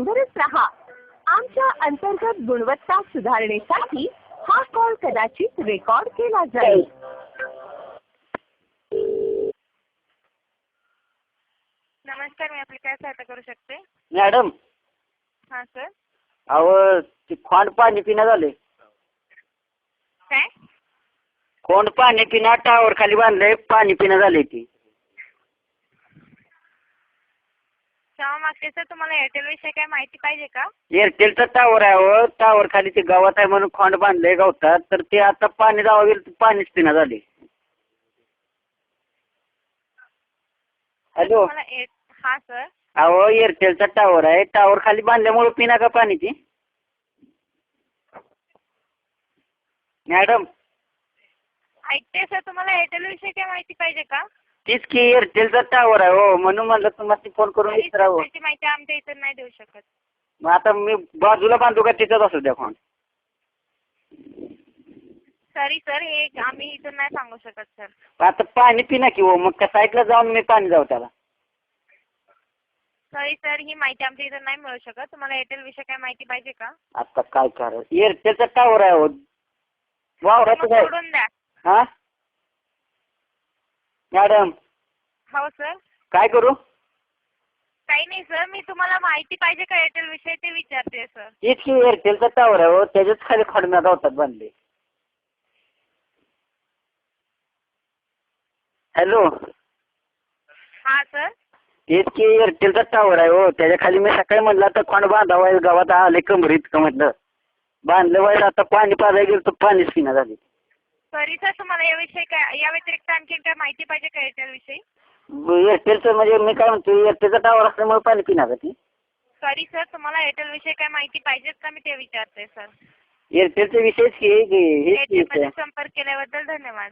सावधच राहा. आमच्या अंतर्गत गुणवत्ता सुधारणेसाठी हा कॉल कदाचित रेकॉर्ड केला जाईल. नमस्कार, मी आपली काय सहायता करू शकते? मॅडम, हां सर. अहो ते खोंड पाणी पिणं झाले. काय? खोंड पाणी पिणं टावर खाली बांधलंय, पाणी पिणं झाले ती. क्षमा मागते सर, तुम्हाला एअरटेल विषयी काय माहिती पाहिजे का? एअरटेलचा टावर आहे. अहो टावर खाली ते गावात आहे म्हणून खोंड बांधलंय गवतात, तर ते आता पाणी जावं गेलं तर पाणीच पिणं झाले. हॅलो. हां सर. अहो एअरटेलचा टावर आहे, टावर खाली बांधल्यामुळे पिना का पाणी ती मॅडम? ऐकते सर, तुम्हाला एअरटेल विषयी काय माहिती पाहिजे का? तीच की एअरटेलचा टावर आहे हो, म्हणून म्हणलं तुम्हाला फोन करून विचारावं. त्याची माहिती आमच्या इथं नाही देऊ शकत. मग आता मी बाजूला बांधू का तिथंच असू द्या फोन? सॉरी सर, हे आम्ही इथून नाही सांगू शकत सर. आता पाणी पिना की हो, मग त्या साईडला जाऊन मी पाणी जाऊ त्याला. सॉरी सर, ही माहिती आमच्या इथं नाही मिळू शकत. तुम्हाला एअरटेल विषयी काय माहिती पाहिजे का? आता काय करायचं, एअरटेलचा टावर आहे हो वावरातच मग आहे. सोडून द्या. हा मॅडम, हो सर. काय करू? काही नाही सर, मी तुम्हाला माहिती पाहिजे का एअरटेल विषयी ते विचारते सर. तेच की एअरटेलचा टावर आहे हो, त्याच्याच खाली खडम्या गावतात बांधले. हॅलो. हां सर. तेच की एअरटेलचा टावर आहे हो, त्याच्या खाली मी सकाळी म्हणलं आता खोंड बांधावा गावात आले कमरीत का म्हटलं बांधलं व्हायला. आता पाणी पाजायला गेलं तर पाणीच पिना झाले. सॉरी सर, तुम्हाला याविषयी काय, या व्यतिरिक्त आणखी काय माहिती पाहिजे का एअरटेल विषयी? एअरटेलचं म्हणजे मी काय म्हणतो, एअरटेलचा टावर असल्यामुळे पाणी पिणार का ती? सॉरी सर, तुम्हाला एअरटेल विषयी काय माहिती पाहिजेत का, मी ते विचारते सर. एअरटेलचा विषयच की एअरटेलमध्ये संपर्क केल्याबद्दल धन्यवाद.